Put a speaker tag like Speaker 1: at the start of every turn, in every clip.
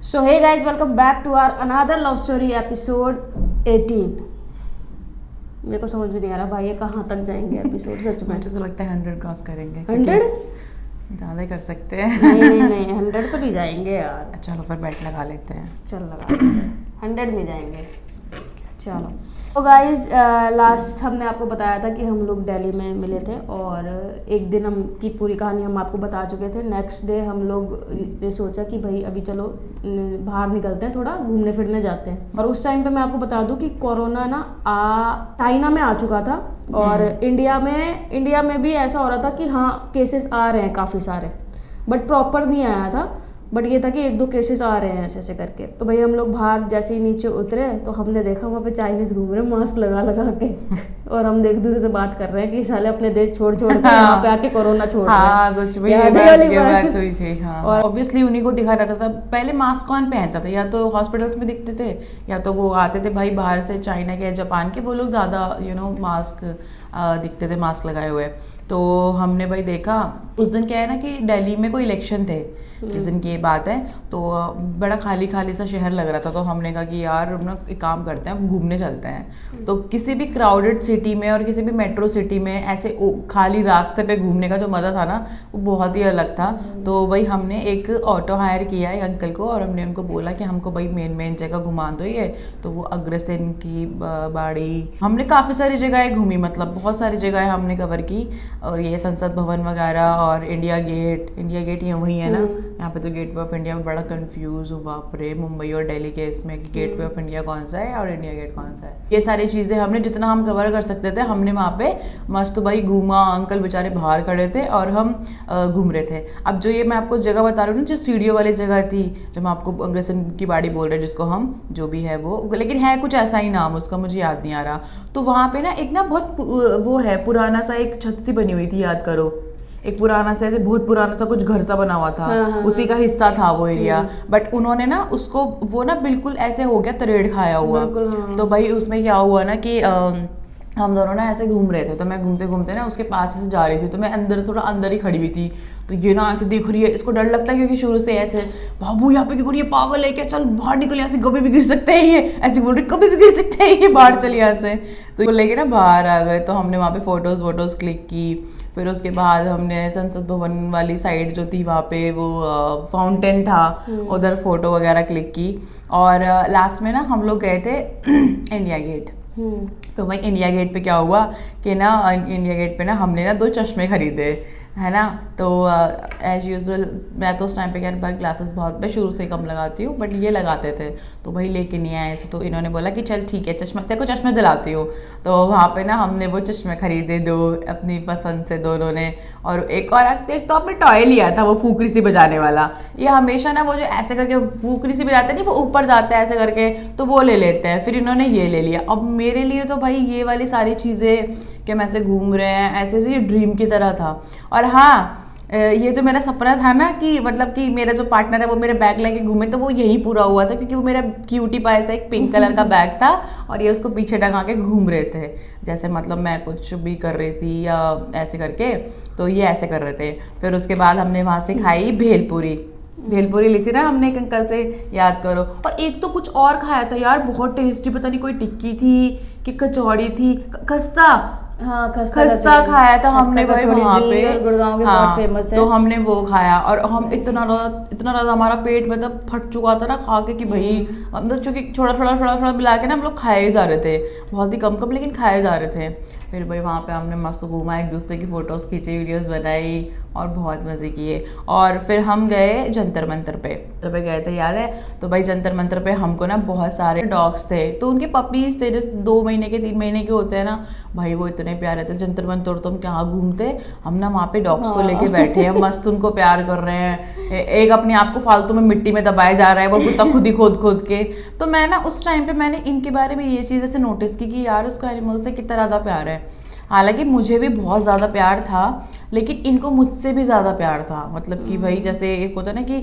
Speaker 1: So hey guys, welcome back to our another love story episode 18। मेरे को समझ भी नहीं आ रहा भाई ये कहाँ तक जाएंगे एपिसोड सच में।
Speaker 2: मुझे तो लगता है 100 क्रॉस करेंगे।
Speaker 1: 100
Speaker 2: ज़्यादा ही कर सकते हैं।
Speaker 1: नहीं 100 तो नहीं जाएंगे यार।
Speaker 2: चलो फिर बैट लगा लेते हैं।
Speaker 1: चल लगा लेते हैं। 100 नहीं जाएंगे। चलो तो गाइज लास्ट हमने आपको बताया था कि हम लोग दिल्ली में मिले थे और एक दिन हम की पूरी कहानी हम आपको बता चुके थे। नेक्स्ट डे हम लोग ने सोचा कि भाई अभी चलो बाहर निकलते हैं, थोड़ा घूमने फिरने जाते हैं। और उस टाइम पे मैं आपको बता दूं कि कोरोना ना चाइना में आ चुका था और इंडिया में भी ऐसा हो रहा था कि हाँ केसेस आ रहे हैं काफ़ी सारे, बट प्रॉपर नहीं आया था। बट ये था कि 1-2 केसेस आ रहे हैं ऐसे करके। तो भाई हम लोग बाहर जैसे ही नीचे उतरे तो हमने देखा वहाँ पे चाइनीज घूम रहे मास्क लगा के और हम एक दूसरे से बात कर रहे हैं कि साले अपने देश छोड़ के यहाँ पे आके कोरोना छोड़ रहे हैं।
Speaker 2: हाँ सच में ये बात हुई थी। हाँ और ऑब्वियसली उन्हीं को दिखा रहता था। पहले मास्क कौन पहनता था? या तो हॉस्पिटल्स में दिखते थे या तो वो आते थे भाई बाहर से, चाइना के जापान के, वो लोग ज़्यादा मास्क दिखते थे मास्क लगाए हुए। तो हमने भाई देखा उस दिन क्या है ना कि दिल्ली में कोई इलेक्शन थे जिस दिन की ये बात है, तो बड़ा खाली खाली सा शहर लग रहा था। तो हमने कहा कि यार हम ना एक काम करते हैं, घूमने चलते हैं। तो किसी भी क्राउडेड सिटी में और किसी भी मेट्रो सिटी में ऐसे खाली रास्ते पे घूमने का जो मज़ा था ना वो बहुत ही अलग था। तो भाई हमने एक ऑटो हायर किया एक अंकल को और हमने उनको बोला कि हमको भाई मेन जगह घुमा दो ये। तो वो अग्रसेन की बाड़ी, हमने काफ़ी सारी जगहें घूमी, मतलब बहुत सारी जगहें हमने कवर की। ये संसद भवन वगैरह और इंडिया गेट ये वही है ना। यहाँ पे तो गेटवे ऑफ इंडिया में बड़ा कंफ्यूज हो बाप रे, मुंबई और दिल्ली के इसमें कि गेटवे ऑफ इंडिया कौन सा है और इंडिया गेट कौन सा है। ये सारी चीज़ें हमने जितना हम कवर कर सकते थे हमने वहाँ पे मस्त भाई घूमा। अंकल बेचारे बाहर खड़े थे और हम घूम रहे थे। अब जो ये मैं आपको जगह बता रही हूँ ना, जो सीढ़ियों वाली जगह थी, जो मैं आपको अग्रसेन की बाड़ी बोल रहे हैं जिसको हम जो भी है वो, लेकिन है कुछ ऐसा ही नाम उसका, मुझे याद नहीं आ रहा। तो वहाँ पे ना एक ना बहुत वो है पुराना सा एक छत सी बनी हुई थी, याद करो, एक पुराना सा ऐसे बहुत पुराना सा कुछ घर सा बना हुआ था। हाँ। उसी का हिस्सा था वो एरिया। बट उन्होंने ना उसको वो ना बिल्कुल ऐसे हो गया तरेड़ खाया हुआ। हाँ। तो भाई उसमें क्या हुआ ना कि हम दोनों ना ऐसे घूम रहे थे। तो मैं घूमते घूमते ना उसके पास से जा रही थी, तो मैं थोड़ा अंदर ही खड़ी हुई थी। तो ये ना ऐसे देख रही है, इसको डर लगता है क्योंकि शुरू से ऐसे बाबू यहाँ पे क्यों, ये पागल है क्या, चल बाहर निकल यहाँ से, कभी भी गिर सकते हैं ये, ऐसे बोल रही कभी भी गिर सकते हैं ये, बाहर चल यहाँ से। तो लेके ना बाहर आ गए। तो हमने वहाँ पे फोटोज क्लिक की। फिर उसके बाद हमने संसद भवन वाली साइड जो थी वहाँ पे वो फाउंटेन था, उधर फोटो वगैरह क्लिक की। और लास्ट में ना हम लोग गए थे इंडिया गेट। तो भाई इंडिया गेट पे क्या हुआ कि ना इंडिया गेट पे ना हमने ना 2 चश्मे खरीदे, है ना। तो एज यूजुअल मैं तो उस टाइम पे क्या बार ग्लासेस बहुत मैं शुरू से कम लगाती हूँ, बट ये लगाते थे तो भाई लेके नहीं आए थे। तो इन्होंने बोला कि चल ठीक है चश्मा, तेरे को चश्मे दिलाती हूँ। तो वहाँ पे ना हमने वो चश्मे खरीदे 2 अपनी पसंद से दोनों ने। और एक तो आपने टॉय लिया था वो फूकरी सी बजाने वाला। ये हमेशा ना वो जो ऐसे करके फूकरी सी बजाते नहीं, वो ऊपर जाता है ऐसे करके, तो वो ले लेते हैं। फिर इन्होंने ये ले लिया। अब मेरे लिए तो भाई ये वाली सारी चीज़ें कि हम ऐसे घूम रहे हैं ऐसे ये ड्रीम की तरह था। और हाँ ये जो मेरा सपना था ना कि मतलब कि मेरा जो पार्टनर है वो मेरे बैग लेके घूमे, तो वो यही पूरा हुआ था। क्योंकि वो मेरा क्यूटी पाई सा एक पिंक कलर का बैग था और ये उसको पीछे टंगा के घूम रहे थे, जैसे मतलब मैं कुछ भी कर रही थी या ऐसे करके, तो ये ऐसे कर रहे थे। फिर उसके बाद हमने वहाँ से खाई भेलपुरी ली थी ना हमने एक अंकल से, याद करो। और एक तो कुछ और खाया था यार बहुत टेस्टी, पता नहीं कोई टिक्की थी कि कचौड़ी थी, खस्ता खाया था हमने भाई वहाँ पे, गुड़गांव के बहुत फेमस है। तो हमने वो खाया और हम इतना ज़्यादा हमारा पेट मतलब फट चुका था ना खा के कि भाई मतलब चूँकि थोड़ा मिला के ना हम लोग खाए जा रहे थे, बहुत ही कम लेकिन खाए जा रहे थे। फिर भाई वहाँ पे हमने मस्त घूमा, एक दूसरे की फ़ोटोज़ खींची, वीडियोज़ बनाई और बहुत मज़े किए। और फिर हम गए जंतर मंतर पे गए थे, याद है। तो भाई जंतर मंतर पे हमको ना बहुत सारे डॉग्स थे, तो उनके पपीज़ थे जो 2 महीने के 3 महीने के होते हैं ना, भाई वो इतने प्यारे थे। जंतर मंतर तो हम क्या घूमते, हम ना वहाँ पे डॉग्स को लेके बैठे हैं, मस्त उनको प्यार कर रहे हैं। एक अपने आप को फालतू में मिट्टी में दबाया जा रहा है, वो कुत्ता खुद ही खोद के। तो मैं ना उस टाइम पे मैंने इनके बारे में ये चीज़ ऐसे नोटिस की कि यार उसको एनिमल से कितना ज़्यादा प्यार है। हालांकि मुझे भी बहुत ज़्यादा प्यार था, लेकिन इनको मुझसे भी ज़्यादा प्यार था। मतलब कि भाई जैसे एक होता है ना कि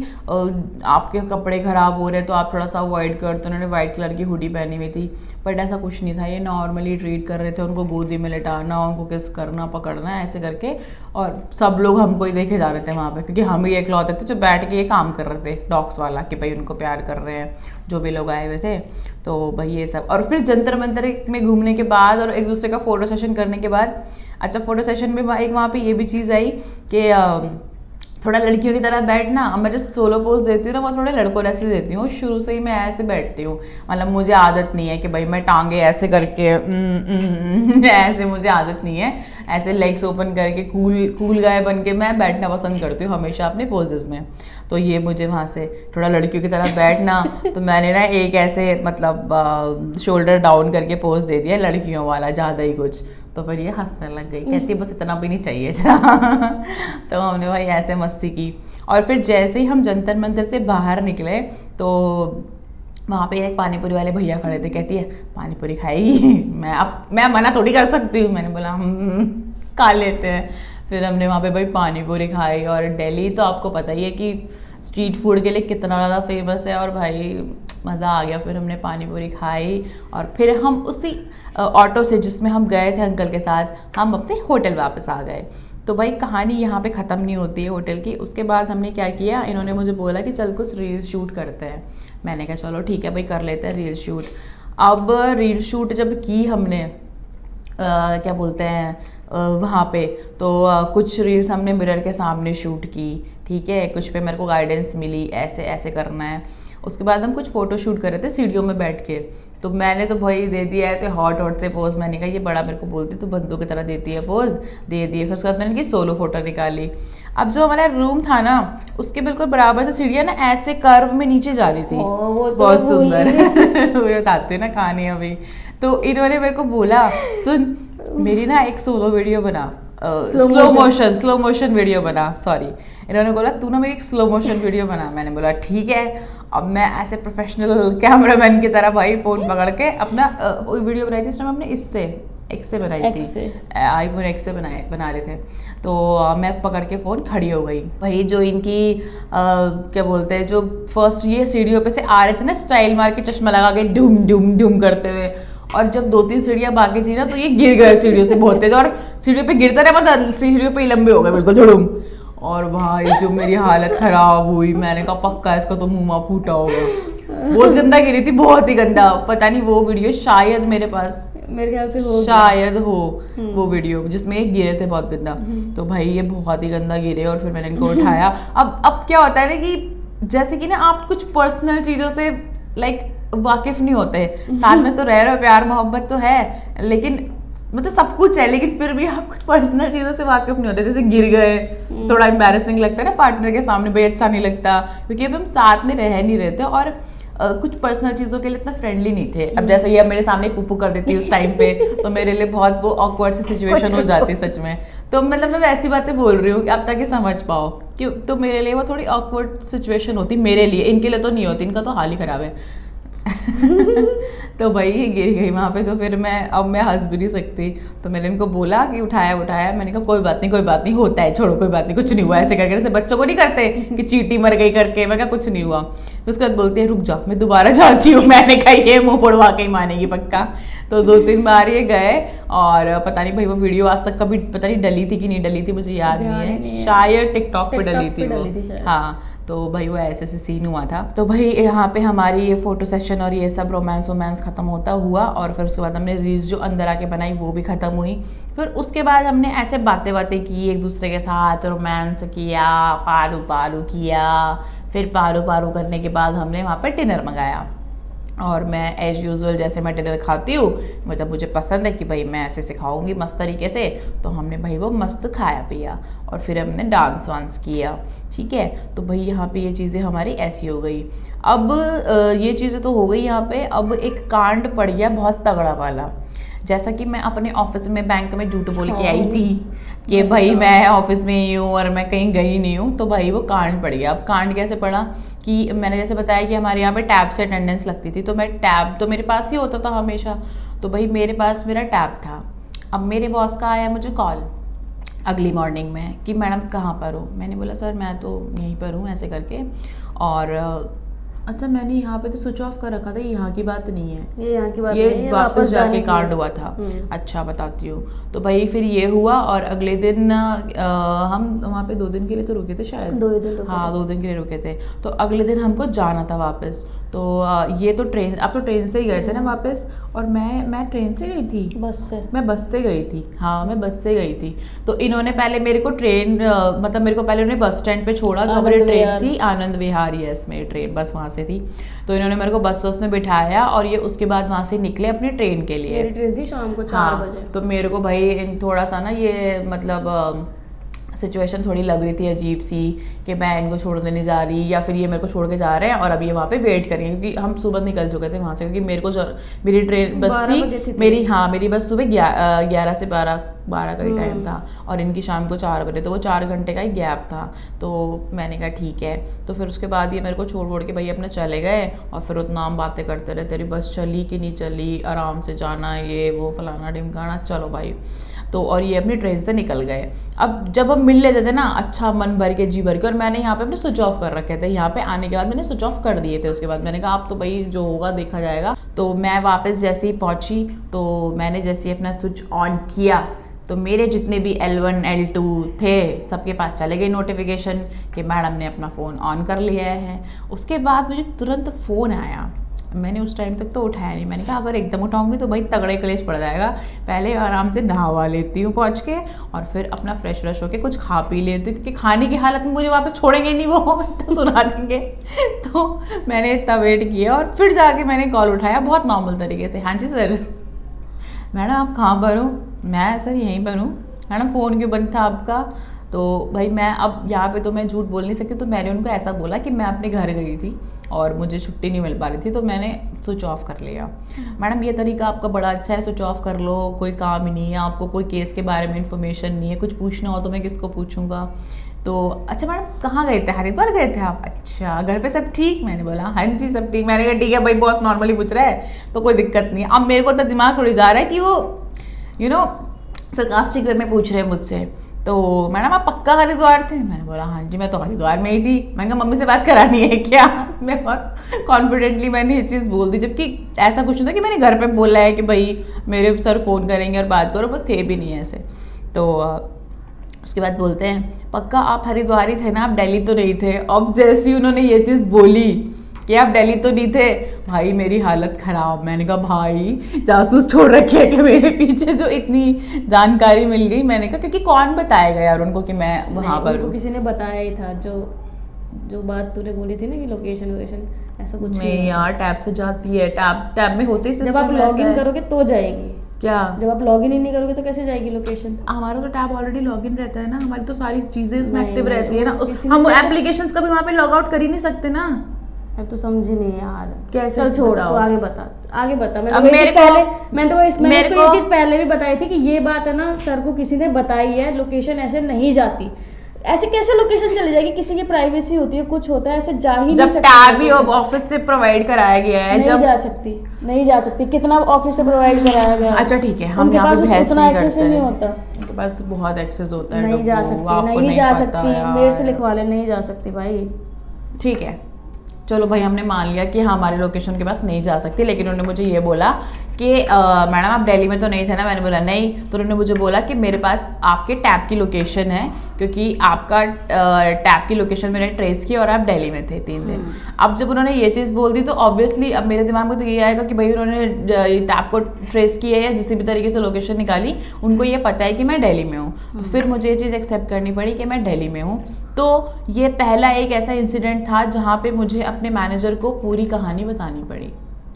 Speaker 2: आपके कपड़े ख़राब हो रहे हैं तो आप थोड़ा सा अवॉइड करते, उन्होंने वाइट कलर की हुडी पहनी हुई थी, बट ऐसा कुछ नहीं था। ये नॉर्मली ट्रीट कर रहे थे, उनको गोदी में लेटाना, उनको किस करना, पकड़ना, ऐसे करके। और सब लोग हमको ही देखे जा रहे थे वहाँ पे, क्योंकि हम ही इकलौते थे जो बैठ के ये काम कर रहे थे डॉग्स वाला, कि भाई उनको प्यार कर रहे हैं जो भी लोग आए हुए थे। तो भाई ये सब, और फिर जंतर मंतर में घूमने के बाद और एक दूसरे का फोटो सेशन करने के बाद, अच्छा फोटो सेशन में एक वहाँ पे ये भी चीज़ आई कि थोड़ा लड़कियों की तरह बैठना। मैं जो सोलो पोज देती हूँ ना, मैं थोड़े लड़कों जैसे देती हूँ, शुरू से ही मैं ऐसे बैठती हूँ। मतलब मुझे आदत नहीं है कि भाई मैं टांगे ऐसे करके ऐसे, मुझे आदत नहीं है। ऐसे लेग्स ओपन करके कूल गाय बन के मैं बैठना पसंद करती हूँ हमेशा अपने पोजेस में। तो ये मुझे वहाँ से थोड़ा लड़कियों की तरह बैठना, तो मैंने ना एक ऐसे मतलब शोल्डर डाउन करके पोज दे दिया लड़कियों वाला, ज़्यादा ही कुछ। तो फिर ये हंसने लग गई, कहती बस इतना भी नहीं चाहिए तो हमने भाई ऐसे मस्ती की। और फिर जैसे ही हम जंतर मंतर से बाहर निकले तो वहाँ पे एक पानी पूरी वाले भैया खड़े थे, कहती है पानी पूरी खाएगी? मैं मना थोड़ी कर सकती हूँ। मैंने बोला हम खा लेते हैं। फिर हमने वहाँ पे भाई पानी पूरी खाई। और दिल्ली तो आपको पता ही है कि स्ट्रीट फूड के लिए कितना ज़्यादा फेमस है, और भाई मज़ा आ गया। फिर हमने पानी पूरी खाई और फिर हम उसी ऑटो से जिसमें हम गए थे अंकल के साथ, हम अपने होटल वापस आ गए। तो भाई कहानी यहाँ पे ख़त्म नहीं होती है होटल की। उसके बाद हमने क्या किया, इन्होंने मुझे बोला कि चल कुछ रील्स शूट करते हैं। मैंने कहा चलो ठीक है भाई, कर लेते हैं रील शूट। अब रील शूट जब की हमने क्या बोलते हैं वहाँ पे, तो कुछ रील्स हमने मिरर के सामने शूट की, ठीक है। कुछ पे मेरे को गाइडेंस मिली, ऐसे ऐसे करना है। उसके बाद हम कुछ फ़ोटो शूट कर रहे थे सीढ़ियों में बैठ के, तो मैंने तो भाई दे दिया ऐसे हॉट से पोज। मैंने कहा ये बड़ा मेरे को बोलती तो बंदों की तरह देती है पोज, दे दिए। फिर उसके बाद मैंने की सोलो फोटो निकाली। अब जो हमारा रूम था ना, उसके बिल्कुल बराबर से सीढ़ियाँ ना ऐसे कर्व में नीचे जा रही थी,
Speaker 1: वो तो
Speaker 2: बहुत सुंदर वो बताते ना कहानी अभी। तो इन्होंने मेरे को बोला सुन मेरी ना एक सोलो वीडियो बना, स्लो मोशन वीडियो बना, सॉरी। इन्होंने बोला तू ना मेरी एक स्लो मोशन वीडियो बना। मैंने बोला ठीक है। अब मैं ऐसे प्रोफेशनल कैमरामैन की तरह भाई फ़ोन पकड़ के अपना वीडियो बनाई थी। उस टाइम हमने एक्स से बनाई थी, आईफोन एक्स से बना रहे थे। तो मैं पकड़ के फ़ोन खड़ी हो गई। भाई जो इनकी क्या बोलते हैं, जो फर्स्ट ये सीढ़ियों पे से आ रहे थे ना स्टाइल मार के, चश्मा लगा के डूम डूम डूम करते हुए, और जब 2-3 सीढ़ियाँ बाकी थी ना, तो ये गिर गए सीढ़ियों से बहुत तेज, और सीढ़ियों पे गिरते रहे, मतलब सीढ़ियों पे ही लंबे हो गए बिल्कुल धड़ुम। और भाई जो मेरी हालत खराब हुई, मैंने कहा पक्का इसका तो मुंह फूटा होगा। बहुत गंदा गिरी थी, बहुत ही गंदा। पता नहीं वो वीडियो शायद मेरे पास, मेरे ख्याल से शायद हो वो वीडियो जिसमें ये गिरे थे बहुत गंदा। तो भाई ये बहुत ही गंदा गिरे, और फिर मैंने इनको उठाया। अब क्या होता है ना कि जैसे कि ना आप कुछ पर्सनल चीज़ों से लाइक वाकिफ नहीं होते, साथ में तो रह रहे हो, प्यार मोहब्बत तो है, लेकिन मतलब सब कुछ है, लेकिन फिर भी आप कुछ पर्सनल चीज़ों से वाकिफ नहीं होते। जैसे गिर गए, थोड़ा एम्बैरेसिंग लगता है ना पार्टनर के सामने, भाई अच्छा नहीं लगता, क्योंकि अब हम साथ में रह नहीं रहते, और कुछ पर्सनल चीज़ों के लिए इतना फ्रेंडली नहीं थे। अब जैसे ये अब मेरे सामने पुप्पू कर देती उस टाइम पे, तो मेरे लिए बहुत वो ऑकवर्ड सी सिचुएशन हो जाती सच में। तो मतलब मैं वैसी बातें बोल रही हूँ कि अब ताकि समझ पाओ कि तो मेरे लिए वो थोड़ी ऑकवर्ड सिचुएशन होती मेरे लिए, इनके लिए तो नहीं होती, इनका तो हाल ही ख़राब है। तो भाई ये गिर गई वहाँ पे, तो फिर अब मैं हंस भी नहीं सकती। तो मैंने इनको बोला कि उठाया। मैंने कहा कोई बात नहीं होता है, छोड़ो कोई बात नहीं, कुछ नहीं हुआ। ऐसे करके जैसे बच्चों को नहीं करते कि चींटी मर गई करके, मैं कहा कुछ नहीं हुआ। उसके बाद बोलती है रुक जा मैं दोबारा जाती हूँ। मैंने कहा ये मुँह पड़वा के ही मानेगी पक्का। तो 2-3 बार ये गए, और पता नहीं भाई वो वीडियो आज तक कभी पता नहीं डली थी कि नहीं डली थी, मुझे याद नहीं है, शायद टिकटॉक पे डली थी वो। हाँ, तो भाई वो ऐसे सीन हुआ था। तो भाई यहाँ पे हमारी ये फोटो सेशन और ये सब रोमांस खत्म होता हुआ, और फिर उसके बाद हमने रील्स जो अंदर आके बनाई वो भी खत्म हुई। फिर उसके बाद हमने ऐसे बातें की एक दूसरे के साथ, रोमांस किया, पारू किया। फिर पारू करने के बाद हमने वहाँ पर डिनर मंगाया, और मैं एज यूजुअल जैसे मैं डिनर खाती हूँ, मतलब मुझे पसंद है कि भाई मैं ऐसे सिखाऊंगी मस्त तरीके से। तो हमने भाई वो मस्त खाया पिया, और फिर हमने डांस वांस किया, ठीक है। तो भाई यहाँ पे ये चीज़ें हमारी ऐसी हो गई। अब ये चीज़ें तो हो गई यहाँ पे। अब एक कांड पड़ गया बहुत तगड़ा वाला, जैसा कि मैं अपने ऑफिस में बैंक में झूठ बोल के आई थी कि भाई मैं ऑफिस में ही हूँ और मैं कहीं गई नहीं हूँ। तो भाई वो कांड पड़ गया। अब कांड कैसे पड़ा कि मैंने जैसे बताया कि हमारे यहाँ पे टैब से अटेंडेंस लगती थी, तो मैं टैब तो मेरे पास ही होता था हमेशा। तो भाई मेरे पास मेरा टैब था, अब मेरे बॉस का आया मुझे कॉल अगली मॉर्निंग में कि मैडम कहाँ पर हो। मैंने बोला सर मैं तो यहीं पर हूँ ऐसे करके। और अच्छा मैंने यहाँ पे तो स्विच ऑफ कर रखा था, ये यहाँ की बात नहीं है,
Speaker 1: ये यहाँ की बात
Speaker 2: ये
Speaker 1: नहीं है,
Speaker 2: वापस जाके
Speaker 1: की
Speaker 2: कांड
Speaker 1: है।
Speaker 2: हुआ था। अच्छा बताती हूँ। तो भाई फिर ये हुआ और अगले दिन हम वहाँ पे 2 दिन के लिए तो रुके थे शायद,
Speaker 1: 2 दिन रुके
Speaker 2: हाँ 2 दिन के लिए रुके थे। तो अगले दिन हमको जाना था वापस। तो ये तो ट्रेन, अब तो ट्रेन से ही गए थे ना वापस, और मैं ट्रेन से गई थी, मैं बस से गई थी, हाँ मैं बस से गई थी। तो इन्होंने पहले मेरे को ट्रेन मतलब मेरे को पहले उन्होंने बस स्टैंड पे छोड़ा, जो मेरी ट्रेन थी आनंद विहार, यस मेरी ट्रेन बस वहाँ से थी। तो इन्होंने मेरे को बस में बिठाया और ये उसके बाद वहाँ से निकले अपनी ट्रेन के लिए।
Speaker 1: मेरी ट्रेन थी शाम को 4 बजे।
Speaker 2: तो मेरे को भाई थोड़ा सा ना ये मतलब सिचुएशन थोड़ी लग रही थी अजीब सी कि मैं इनको छोड़ने नहीं जा रही, या फिर ये मेरे को छोड़ के जा रहे हैं और अब ये वहाँ पे वेट करेंगे, क्योंकि हम सुबह निकल चुके थे वहाँ से, क्योंकि मेरे को मेरी ट्रेन बस थी मेरी, हाँ मेरी बस सुबह 11 से 12 का ही टाइम था और इनकी शाम को 4 बजे, तो वो 4 घंटे का ही गैप था। तो मैंने कहा ठीक है। तो फिर उसके बाद ये मेरे को छोड़ के भाई अपने चले गए और फिर उतना हम बातें करते रहे, तेरी बस चली कि नहीं चली, आराम से जाना, ये वो फलाना ढिमकाना, चलो भाई। तो और ये अपनी ट्रेन से निकल गए। अब जब हम मिल लेते थे ना अच्छा मन भर के जी भर के, और मैंने यहाँ पे अपने स्विच ऑफ कर रखे थे, यहाँ पे आने के बाद मैंने स्विच ऑफ कर दिए थे। उसके बाद मैंने कहा अब तो भाई जो होगा देखा जाएगा। तो मैं वापस जैसे ही पहुंची तो मैंने जैसे ही अपना स्विच ऑन किया तो मेरे जितने भी L1 L2 थे सबके पास चले गए नोटिफिकेशन कि मैडम ने अपना फ़ोन ऑन कर लिया है। उसके बाद मुझे तुरंत फ़ोन आया, मैंने उस टाइम तक तो उठाया नहीं। मैंने कहा अगर एकदम उठाऊंगी तो भाई तगड़े कलेश पड़ जाएगा, पहले आराम से नहावा लेती हूँ पहुँच के और फिर अपना फ्रेश होके कुछ खा पी लेती हूँ, क्योंकि खाने की हालत में मुझे वापस छोड़ेंगे नहीं वो तो सुना देंगे। तो मैंने इतना वेट किया और फिर जाके मैंने कॉल उठाया बहुत नॉर्मल तरीके से, हाँ जी सर। मैडम आप कहाँ पर हो? मैं सर यहीं पर हूँ। मैडम फ़ोन क्यों बंद था आपका? तो भाई मैं अब यहाँ पे तो मैं झूठ बोल नहीं सकती, तो मैंने उनको ऐसा बोला कि मैं अपने घर गई थी और मुझे छुट्टी नहीं मिल पा रही थी तो मैंने स्विच ऑफ कर लिया। मैडम ये तरीका आपका बड़ा अच्छा है, स्विच ऑफ कर लो, कोई काम ही नहीं है आपको, कोई केस के बारे में इन्फॉर्मेशन नहीं है, कुछ पूछना हो तो मैं किसको पूछूंगा। तो अच्छा मैडम कहाँ गए थे? हरिद्वार गए थे आप? अच्छा घर पे सब ठीक? मैंने बोला हाँ जी सब ठीक। मैंने कहा ठीक है भाई, बॉस नॉर्मली पूछ रहा है तो कोई दिक्कत नहीं है। अब मेरे को तो दिमाग थोड़ी जा रहा है कि वो सरकास्टिक वे में पूछ रहे हैं मुझसे। तो मैडम आप पक्का हरिद्वार थे? मैंने बोला हाँ जी मैं तो हरिद्वार में ही थी। मैंने कहा मम्मी से बात करानी है क्या? मैं बहुत कॉन्फिडेंटली मैंने ये चीज़ बोल दी, जबकि ऐसा कुछ नहीं था कि मैंने घर पे बोला है कि भाई मेरे सर फ़ोन करेंगे और बात करो, वो थे भी नहीं ऐसे। तो उसके बाद बोलते हैं पक्का आप हरिद्वार ही थे ना, आप दिल्ली तो नहीं थे? अब जैसे ही उन्होंने ये चीज़ बोली कि आप दिल्ली तो नहीं थे, भाई मेरी हालत ख़राब। मैंने कहा भाई जासूस छोड़ रखे है कि मेरे पीछे जो इतनी जानकारी मिल गई। मैंने कहा क्योंकि कौन बताएगा यार उनको कि मैं वहाँ पर हूँ।
Speaker 1: किसी ने बताया ही था, जो बात तूने बोली थी ना कि लोकेशन ऐसा कुछ
Speaker 2: नहीं यार, टैब से जाती है, टैब में होते ही
Speaker 1: जब आप लॉगिन करोगे तो जाएगी।
Speaker 2: क्या
Speaker 1: जब आप लॉगिन ही नहीं करोगे तो कैसे जाएगी लोकेशन?
Speaker 2: हमारा तो टैब ऑलरेडी लॉगिन रहता है ना, हमारी तो सारी चीजें उसमें एक्टिव रहती है ना, हम एप्लीकेशंस कभी वहाँ पे लॉग आउट कर ही नहीं सकते ना।
Speaker 1: अब तो समझी नहीं यार,
Speaker 2: कैसे?
Speaker 1: चल छोड़, तो आगे बता।
Speaker 2: मैंने
Speaker 1: तो ये चीज पहले भी बताई थी कि ये बात है ना सर को किसी ने बताई है, लोकेशन ऐसे नहीं जाती। ऐसे कैसे लोकेशन चली जाएगी? किसी की प्राइवेसी होती है, कुछ होता है, ऐसे जा ही नहीं सकती।
Speaker 2: जब टैब ही ऑफिस से प्रोवाइड कराया गया है,
Speaker 1: नहीं जा सकती। कितना ऑफिस से प्रोवाइड कराया गया?
Speaker 2: अच्छा ठीक है, हम यहाँ पे बहस
Speaker 1: नहीं करते हैं। नहीं होता,
Speaker 2: उनके पास बहुत एक्सेस होता है।
Speaker 1: नहीं जा सकती, मेरे से लिखवा ले, नहीं जा सकती भाई।
Speaker 2: ठीक है चलो भाई, हमने मान लिया कि हमारे लोकेशन के पास नहीं जा सकती, लेकिन उन्होंने मुझे ये बोला कि मैडम आप दिल्ली में तो नहीं थे ना? मैंने बोला नहीं। तो उन्होंने मुझे बोला कि मेरे पास आपके टैब की लोकेशन है, क्योंकि आपका टैब की लोकेशन मैंने ट्रेस की और आप दिल्ली में थे 3 दिन। अब जब उन्होंने ये चीज़ बोल दी तो ऑब्वियसली अब मेरे दिमाग में तो ये आएगा कि भाई उन्होंने टैब को ट्रेस किया है या जिस भी तरीके से लोकेशन निकाली, उनको ये पता है कि मैं दिल्ली में हूँ। तो फिर मुझे ये चीज़ एक्सेप्ट करनी पड़ी कि मैं दिल्ली में हूँ। तो ये पहला एक ऐसा इंसिडेंट था जहाँ पे मुझे अपने मैनेजर को पूरी कहानी बतानी पड़ी,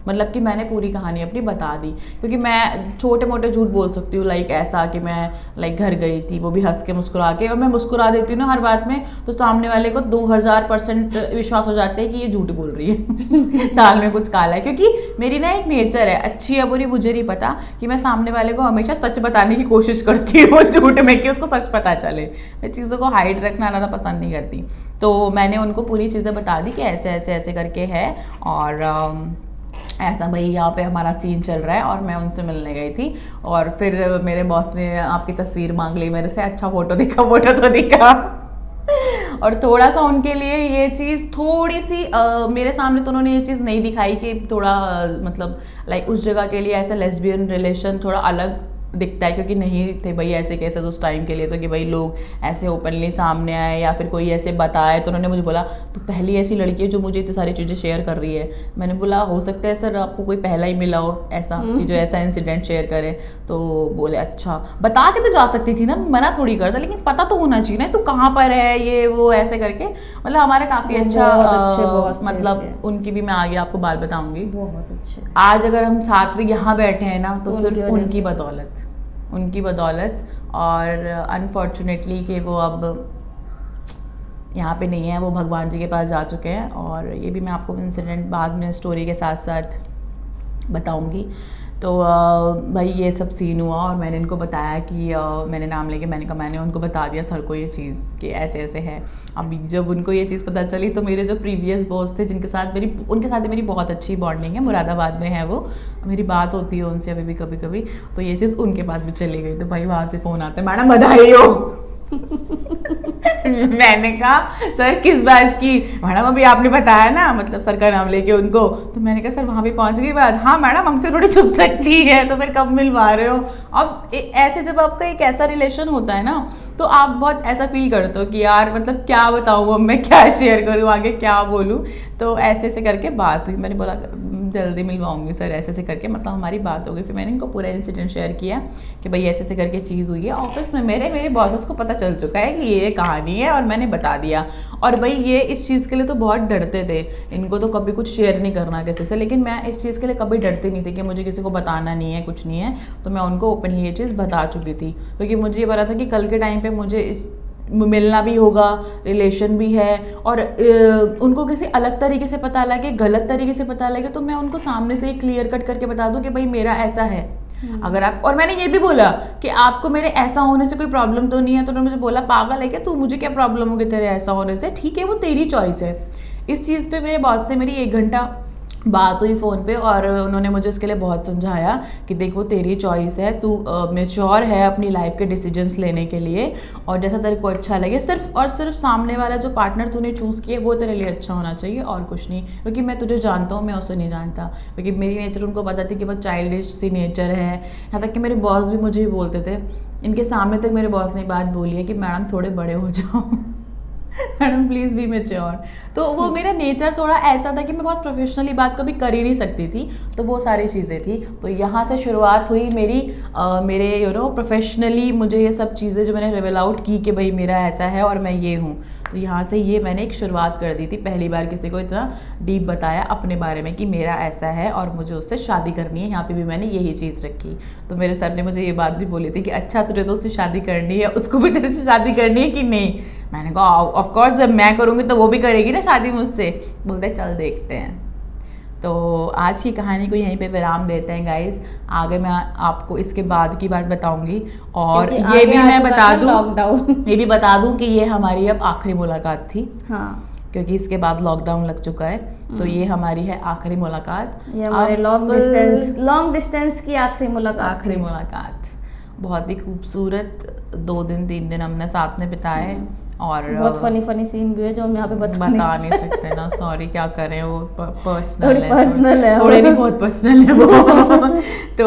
Speaker 2: मतलब कि मैंने पूरी कहानी अपनी बता दी, क्योंकि मैं छोटे मोटे झूठ बोल सकती हूँ, लाइक ऐसा कि मैं घर गई थी, वो भी हंस के मुस्कुरा के, और मैं मुस्कुरा देती हूँ ना हर बात में, तो सामने वाले को 2000% विश्वास हो जाता है कि ये झूठ बोल रही है दाल में कुछ काला है। क्योंकि मेरी ना एक नेचर है, अच्छी या बुरी मुझे नहीं पता, कि मैं सामने वाले को हमेशा सच बताने की कोशिश करती हूँ झूठ में, कि उसको सच पता चले। मैं चीज़ों को हाइड रखना ज़्यादा पसंद नहीं करती। तो मैंने उनको पूरी चीज़ें बता दी कि ऐसे ऐसे ऐसे करके है, और ऐसा भाई यहाँ पे हमारा सीन चल रहा है और मैं उनसे मिलने गई थी। और फिर मेरे बॉस ने आपकी तस्वीर मांग ली मेरे से, अच्छा फोटो दिखा, फोटो तो दिखा। और थोड़ा सा उनके लिए ये चीज़ थोड़ी सी मेरे सामने तो उन्होंने ये चीज़ नहीं दिखाई कि थोड़ा मतलब लाइक उस जगह के लिए ऐसा लेस्बियन रिलेशन थोड़ा अलग दिखता है, क्योंकि नहीं थे भाई ऐसे केसेस उस टाइम के लिए, तो कि भाई लोग ऐसे ओपनली सामने आए या फिर कोई ऐसे बताए। तो उन्होंने मुझे बोला तो पहली ऐसी लड़की है जो मुझे इतनी सारी चीज़ें शेयर कर रही है। मैंने बोला हो सकता है सर आपको कोई पहला ही मिला हो ऐसा कि जो ऐसा इंसिडेंट शेयर करे। तो बोले अच्छा, बता के तो जा सकती थी ना, मना थोड़ी करता, लेकिन पता तो होना चाहिए ना तू कहाँ पर है ये वो ऐसे करके। मतलब हमारे काफ़ी अच्छा मतलब उनकी भी मैं आगे आपको बात बताऊंगी।
Speaker 1: बहुत अच्छे।
Speaker 2: आज अगर हम साथ में यहाँ बैठे हैं ना तो सिर्फ उनकी बदौलत। और अनफॉर्चुनेटली कि वो अब यहाँ पे नहीं है, वो भगवान जी के पास जा चुके हैं। और ये भी मैं आपको इंसिडेंट बाद में स्टोरी के साथ साथ बताऊंगी। तो भाई ये सब सीन हुआ और मैंने इनको बताया कि मैंने नाम लेके मैंने उनको बता दिया सर को ये चीज़ कि ऐसे ऐसे है। अभी जब उनको ये चीज़ पता चली तो मेरे जो प्रीवियस बॉस थे उनके साथ मेरी बहुत अच्छी बॉन्डिंग है, मुरादाबाद में है वो, मेरी बात होती है उनसे अभी भी कभी कभी। तो ये चीज़ उनके पास भी चली गई। तो भाई वहाँ से फ़ोन आता है, मैडम बधाई हो। मैंने कहा सर किस बात की? मैडम अभी आपने बताया ना, मतलब सर का नाम लेके उनको। तो मैंने कहा सर वहाँ पे पहुँच गई बात। हाँ मैडम हमसे थोड़ी छुप सकती है, तो फिर कब मिलवा रहे हो? अब ऐसे जब आपका एक ऐसा रिलेशन होता है ना तो आप बहुत ऐसा फील करते हो कि यार मतलब क्या बताऊँ अब मैं, क्या शेयर करूँ आगे, क्या बोलूँ। तो ऐसे ऐसे करके बात हुई। मैंने बोला जल्दी मिलवाऊंगी सर, ऐसे ऐसे करके मतलब हमारी बात हो गई। फिर मैंने इनको पूरा इंसिडेंट शेयर किया कि भाई ऐसे ऐसे करके चीज़ हुई है ऑफिस में। मेरे बॉसेस को पता चल चुका है कि ये कहानी है और मैंने बता दिया। और भाई ये इस चीज़ के लिए तो बहुत डरते थे, इनको तो कभी कुछ शेयर नहीं करना किसी से, लेकिन मैं इस चीज़ के लिए कभी डरती नहीं थी कि मुझे किसी को बताना नहीं है, कुछ नहीं है। तो मैं उनको ओपनली ये चीज़ बता चुकी थी, क्योंकि मुझे ये पता था कि कल के टाइम पे मुझे इस मिलना भी होगा, रिलेशन भी है, और उनको किसी अलग तरीके से पता लगे, गलत तरीके से पता लगे, तो मैं उनको सामने से ही क्लियर कट करके बता दूं कि भाई मेरा ऐसा है। अगर आप, और मैंने ये भी बोला कि आपको मेरे ऐसा होने से कोई प्रॉब्लम तो नहीं है। तो उन्होंने मुझे बोला पागल है क्या तू, मुझे क्या प्रॉब्लम होगी तेरे ऐसा होने से? ठीक है वो तेरी चॉइस है। इस चीज़ पे मेरे बॉस से मेरी 1 घंटा बात हुई फ़ोन पे और उन्होंने मुझे इसके लिए बहुत समझाया कि देखो तेरी चॉइस है, तू मैच्योर है अपनी लाइफ के डिसीजंस लेने के लिए, और जैसा तेरे को अच्छा लगे, सिर्फ और सिर्फ सामने वाला जो पार्टनर तूने चूज़ किया वो तेरे लिए अच्छा होना चाहिए और कुछ नहीं। क्योंकि मैं तुझे जानता हूँ, मैं उसे नहीं जानता, क्योंकि मेरी नेचर उनको पता थी कि बहुत चाइल्डिश सी नेचर है। यहाँ तक कि मेरे बॉस भी मुझे ही बोलते थे, इनके सामने तक मेरे बॉस ने बात बोली है कि मैडम थोड़े बड़े हो जाओ, मैडम प्लीज़ बी मैच्योर। तो वो मेरा नेचर थोड़ा ऐसा था कि मैं बहुत प्रोफेशनली बात कभी कर ही नहीं सकती थी, तो वो सारी चीज़ें थी। तो यहाँ से शुरुआत हुई मेरी मेरे प्रोफेशनली मुझे ये सब चीज़ें जो मैंने रिवील आउट की कि भाई मेरा ऐसा है और मैं ये हूँ। तो यहाँ से ये मैंने एक शुरुआत कर दी थी, पहली बार किसी को इतना डीप बताया अपने बारे में कि मेरा ऐसा है और मुझे उससे शादी करनी है। यहाँ पे भी मैंने यही चीज़ रखी। तो मेरे सर ने मुझे ये बात भी बोली थी कि अच्छा तुझे तो उससे शादी करनी है, उसको भी तेरे से शादी करनी है कि नहीं? मैंने कहा ऑफ कोर्स जब मैं करूँगी तो वो भी करेगी ना शादी मुझसे। बोलते चल देखते हैं। तो आज की कहानी को यहीं पे विराम देते हैं गाइज। आगे मैं आपको इसके बाद की बात बताऊंगी, और ये भी मैं बता दूं कि ये हमारी अब आखिरी मुलाकात थी।
Speaker 1: हाँ,
Speaker 2: क्योंकि इसके बाद लॉकडाउन लग चुका है, तो ये हमारी है आखिरी मुलाकात।
Speaker 1: ये हमारे लॉन्ग डिस्टेंस की आखिरी मुलाकात।
Speaker 2: बहुत ही खूबसूरत 2 दिन 3 दिन हमने साथ में बिताए, और
Speaker 1: बहुत फनी सीन भी है जो हम यहाँ पे बता
Speaker 2: नहीं सकते ना, सॉरी क्या करें, वो पर्सनल
Speaker 1: है,
Speaker 2: थोड़े नहीं बहुत पर्सनल है वो। तो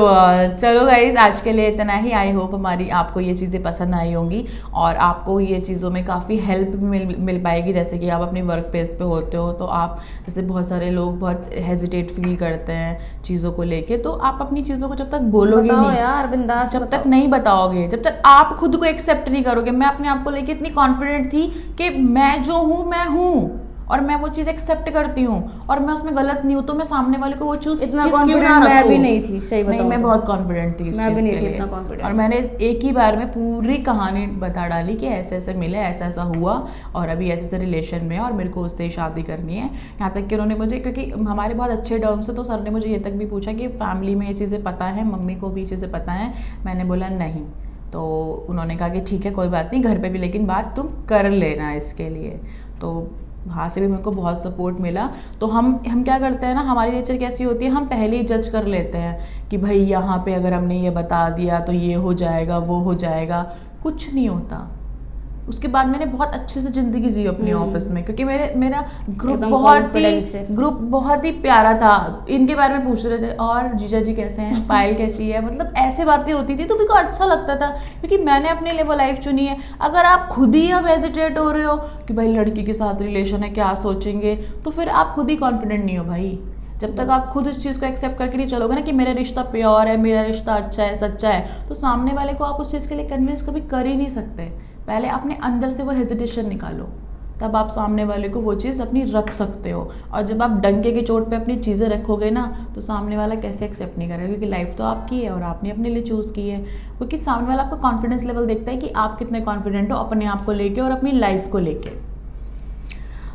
Speaker 2: चलो गाइज आज के लिए इतना ही। आई होप हमारी आपको ये चीज़ें पसंद आई होंगी और आपको ये चीज़ों में काफ़ी हेल्प मिल पाएगी। जैसे कि आप अपनी वर्क प्लेस पे होते हो तो आप, जैसे बहुत सारे लोग बहुत हेजिटेट फील करते हैं चीज़ों को लेके, तो आप अपनी चीज़ों को जब तक बोलोगे नहीं
Speaker 1: यार, बिंदास
Speaker 2: जब तक नहीं बताओगे, जब तक आप खुद को एक्सेप्ट नहीं करोगे। मैं अपने आप को लेके इतनी कॉन्फिडेंट थी कि मैं जो हूँ मैं हूँ और मैं वो चीज़ एक्सेप्ट करती हूँ और मैं उसमें गलत नहीं हूँ, तो मैं सामने वाले को वो चीज़ क्यों ना रखूँ?
Speaker 1: मैं भी नहीं थी, सही बताऊँ,
Speaker 2: मैं बहुत कॉन्फिडेंट थी इस चीज़ के लिए। और मैंने एक ही बार में पूरी कहानी बता डाली कि ऐसे ऐसे मिले, ऐसा ऐसा हुआ और अभी ऐसे ऐसे रिलेशन में और मेरे को उससे शादी करनी है। यहाँ तक कि उन्होंने मुझे, क्योंकि हमारे बहुत अच्छे टर्म्स है, तो सर ने मुझे ये तक भी पूछा कि फैमिली में ये चीज़ें पता है, मम्मी को भी ये चीज़ें पता है? मैंने बोला नहीं। तो उन्होंने कहा कि ठीक है कोई बात नहीं, घर पे भी लेकिन बात तुम कर लेना इसके लिए। तो वहाँ से भी मेरे को बहुत सपोर्ट मिला। तो हम क्या करते हैं ना, हमारी नेचर कैसी होती है, हम पहले ही जज कर लेते हैं कि भाई यहाँ पे अगर हमने ये बता दिया तो ये हो जाएगा, वो हो जाएगा। कुछ नहीं होता। उसके बाद मैंने बहुत अच्छे से ज़िंदगी जी अपने ऑफिस में, क्योंकि मेरा ग्रुप बहुत ही प्यारा था। इनके बारे में पूछ रहे थे, और जीजा जी कैसे हैं, पायल कैसी है, मतलब ऐसे बातें होती थी तो मेरे को अच्छा लगता था, क्योंकि मैंने अपने लिए वो लाइफ चुनी है। अगर आप खुद ही अब हेजिटेट हो रहे हो कि भाई लड़की के साथ रिलेशन है, क्या सोचेंगे, तो फिर आप खुद ही कॉन्फिडेंट नहीं हो भाई। जब तक आप खुद इस चीज़ को एक्सेप्ट करके नहीं चलोगे ना कि मेरा रिश्ता प्योर है, मेरा रिश्ता अच्छा है, सच्चा है, तो सामने वाले को आप उस चीज़ के लिए कन्विंस कभी कर ही नहीं सकते। पहले अपने अंदर से वो हेजिटेशन निकालो, तब आप सामने वाले को वो चीज़ अपनी रख सकते हो। और जब आप डंके की चोट पे अपनी चीज़ें रखोगे ना, तो सामने वाला कैसे एक्सेप्ट नहीं करेगा, क्योंकि लाइफ तो आपकी है और आपने अपने लिए चूज़ की है। क्योंकि सामने वाला आपका कॉन्फिडेंस लेवल देखता है कि आप कितने कॉन्फिडेंट हो अपने आप को लेके और अपनी लाइफ को लेके।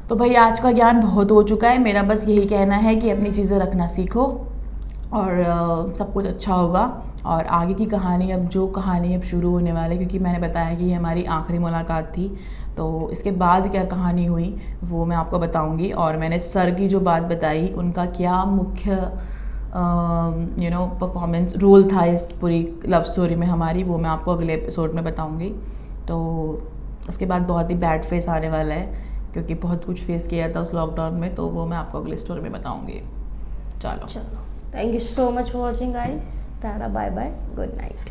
Speaker 2: तो भाई आज का ज्ञान बहुत हो चुका है। मेरा बस यही कहना है कि अपनी चीज़ें रखना सीखो और सब कुछ अच्छा होगा। और आगे की कहानी, अब जो कहानी अब शुरू होने वाली, क्योंकि मैंने बताया कि ये हमारी आखिरी मुलाकात थी, तो इसके बाद क्या कहानी हुई वो मैं आपको बताऊंगी। और मैंने सर की जो बात बताई, उनका क्या मुख्य परफॉर्मेंस रोल था इस पूरी लव स्टोरी में हमारी, वो मैं आपको अगले एपिसोड में बताऊंगी। तो उसके बाद बहुत ही बैड फेस आने वाला है, क्योंकि बहुत कुछ फेस किया था उस लॉकडाउन में, तो वो मैं आपको अगले स्टोरी में बताऊंगी। चलो
Speaker 1: thank you so much for watching guys. Tata, bye bye, good night.